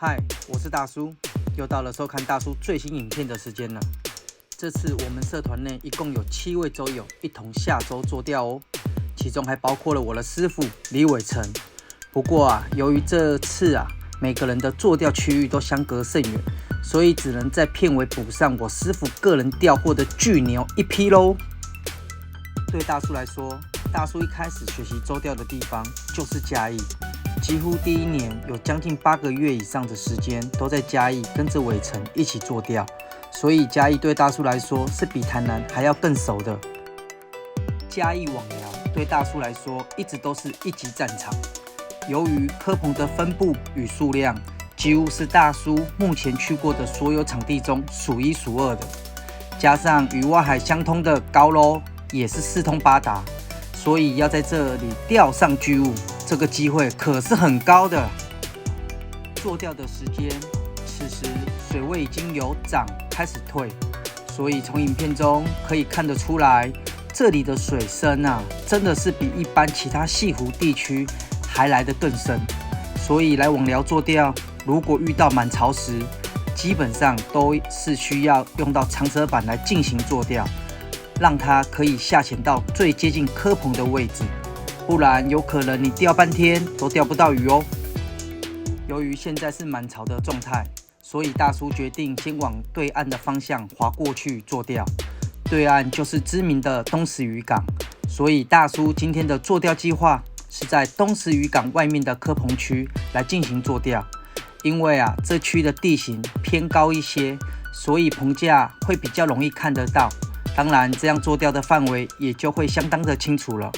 嗨，我是大叔，又到了收看大叔最新影片的时间了。这次我们社团内一共有7位周友一同下周做钓哦，其中还包括了我的师傅李伟成。不过由于这次每个人的做钓区域都相隔甚远，所以只能在片尾补上我师傅个人钓获的巨牛一批喽。对大叔来说，大叔一开始学习周钓的地方就是嘉义。几乎第1年有将近8个月以上的时间都在嘉义跟着伟成一起做钓，所以嘉义对大叔来说是比台南还要更熟的。嘉义网寮对大叔来说一直都是一级战场，由于蚵棚的分布与数量几乎是大叔目前去过的所有场地中数1数2的，加上与外海相通的高楼也是四通八达，所以要在这里钓上巨物，这个机会可是很高的。做钓的时间，此时水位已经由涨开始退，所以从影片中可以看得出来，这里的水深真的是比一般其他溪湖地区还来得更深。所以来网寮做钓，如果遇到满潮时，基本上都是需要用到长蛇板来进行做钓，让它可以下潜到最接近蚵棚的位置，不然有可能你钓半天都钓不到鱼哦。由于现在是满潮的状态，所以大叔决定先往对岸的方向划过去做钓。对岸就是知名的东石渔港，所以大叔今天的做钓计划是在东石渔港外面的蚵棚区来进行做钓。因为这区的地形偏高一些，所以棚架会比较容易看得到。当然，这样做钓的范围也就会相当的清楚了。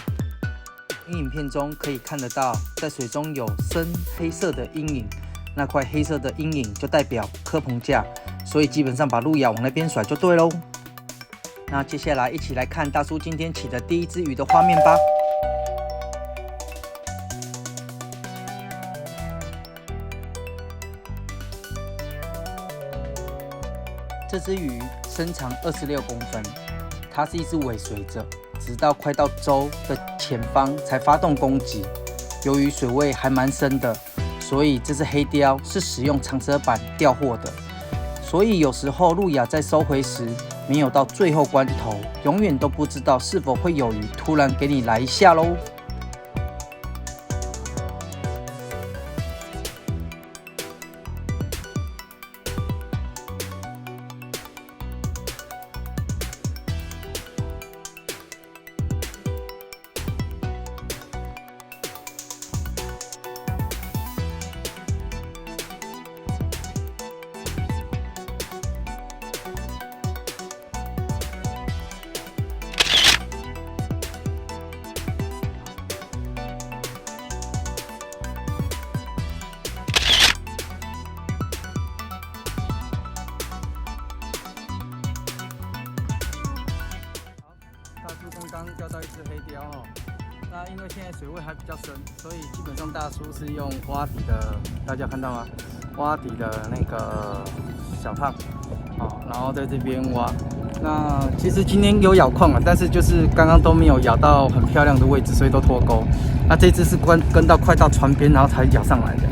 影片中可以看得到，在水中有深黑色的阴影，那块黑色的阴影就代表蚵棚架，所以基本上把路亚往那边甩就对喽。那接下来一起来看大叔今天起的第一只鱼的画面吧。这只鱼身长26公分，它是一只尾随者，直到快到舟的前方才发动攻击。由于水位还蛮深的，所以这只黑鲷是使用长蛇板钓获的。所以有时候路亚在收回时，没有到最后关头，永远都不知道是否会有鱼突然给你来一下喽。刚钓到一只黑鲷那因为现在水位还比较深，所以基本上大叔是用蛙底的，大家看到吗？蛙底的那个小胖，然后在这边挖。那其实今天有咬控但是就是刚刚都没有咬到很漂亮的位置，所以都脱钩。那这只是跟到快到船边，然后才咬上来的。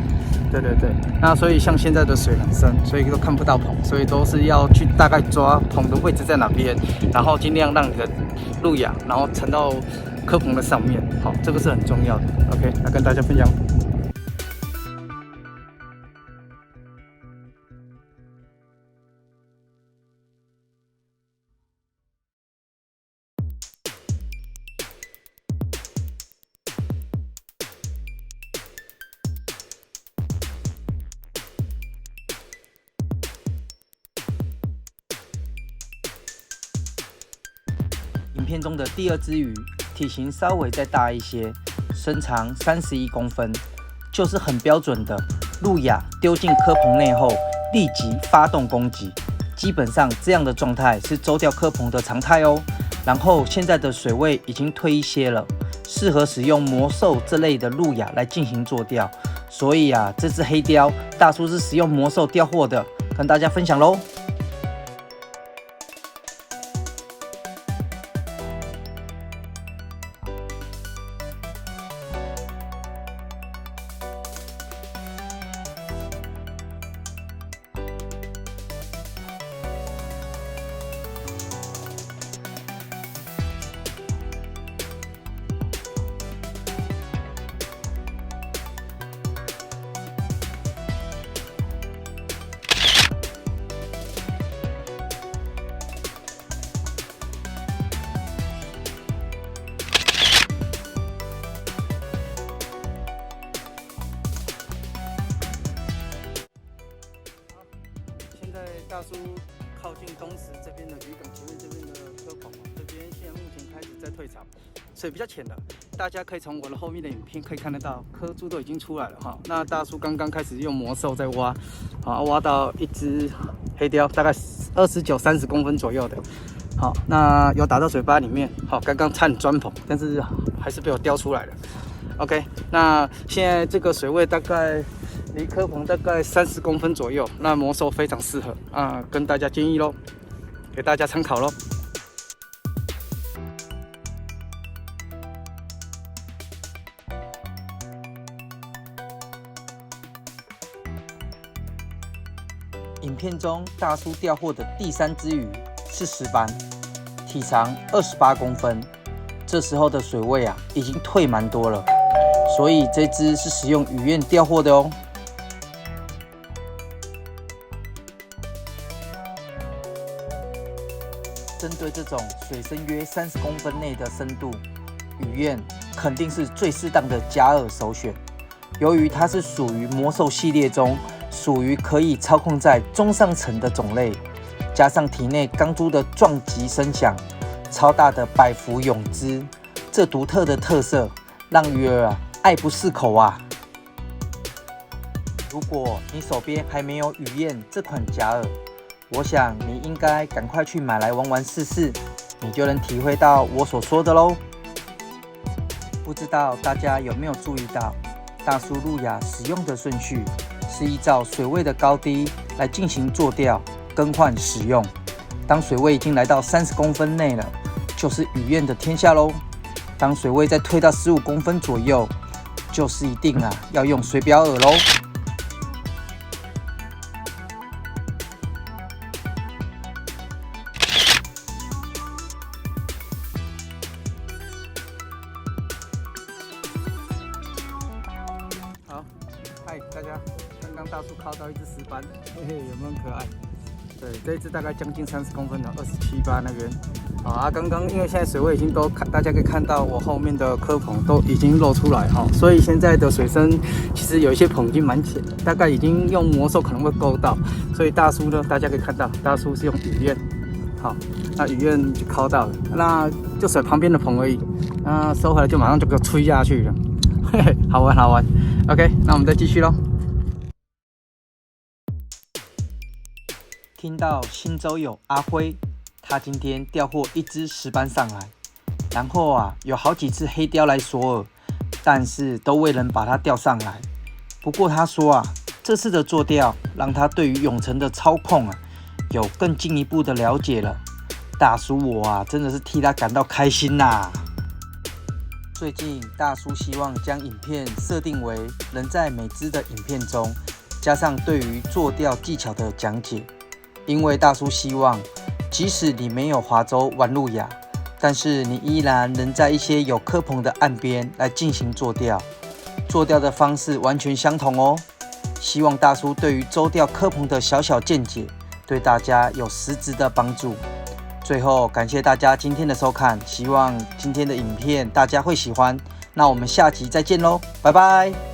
对，那所以像现在的水很深，所以都看不到棚，所以都是要去大概抓棚的位置在哪边，然后尽量让你的路亚，然后沉到蚵棚的上面。好，这个是很重要的。OK， 来跟大家分享。影片中的第2只鱼体型稍微再大一些，身长31公分，就是很标准的路亚丢进蚵棚内后立即发动攻击。基本上这样的状态是周钓蚵棚的常态哦。然后现在的水位已经退一些了，适合使用魔兽这类的路亚来进行做钓。所以这只黑鲷大叔是使用魔兽钓获的，跟大家分享喽。大叔靠近东石这边的渔港前面这边的科棚，这边现在目前开始在退潮，水比较浅的，大家可以从我的后面的影片可以看得到，颗珠都已经出来了哈。那大叔刚刚开始用魔兽在挖，好，挖到一只黑鲷，大概29、30公分左右的。好，那有打到嘴巴里面，好，刚刚差点钻棚，但是还是被我叼出来了。OK， 那现在这个水位大概离科棚大概30公分左右，那魔兽非常适合啊，跟大家建议咯，给大家参考咯。影片中大叔钓获的第3只鱼是石斑，体长28公分。这时候的水位已经退蛮多了，所以这只是使用鱼苑钓获的哦。针对这种水深约30公分内的深度，鱼苑肯定是最适当的假饵首选。由于它是属于魔兽系列中属于可以操控在中上层的种类，加上体内钢珠的撞击声响、超大的百伏泳姿，这独特的特色让鱼儿爱不释口啊！如果你手边还没有鱼苑这款假饵，我想你应该赶快去买来玩玩试试，你就能体会到我所说的咯。不知道大家有没有注意到，大叔路亚使用的顺序是依照水位的高低来进行做钓、更换使用。当水位已经来到30公分内了，就是鱼苑的天下咯。当水位再退到15公分左右，就是一定要用水表饵咯。好，嗨大家，刚刚大叔靠到一只石斑，嘿嘿，有没有很可爱？对，这一只大概将近30公分了，27、8那边。刚刚因为现在水位已经都大家可以看到我后面的科棚都已经露出来哈，所以现在的水深其实有一些棚已经蛮浅的，大概已经用魔兽可能会勾到，所以大叔呢，大家可以看到大叔是用鱼苑，好，那鱼苑就靠到了，那就水旁边的棚而已，那收回来就马上就给我吹下去了，嘿嘿，好玩好玩。OK， 那我们再继续咯。听到新州友阿辉，他今天钓获一只石斑上来，然后有好几次黑鲷来索饵，但是都未能把它钓上来。不过他说这次的做钓让他对于泳层的操控有更进一步的了解了。大叔我真的是替他感到开心呐。最近大叔希望将影片设定为能在每支的影片中加上对于做钓技巧的讲解。因为大叔希望，即使你没有划舟玩路亚，但是你依然能在一些有科棚的岸边来进行做钓，做钓的方式完全相同哦。希望大叔对于舟钓科棚的小小见解，对大家有实质的帮助。最后感谢大家今天的收看，希望今天的影片大家会喜欢。那我们下集再见喽，拜拜。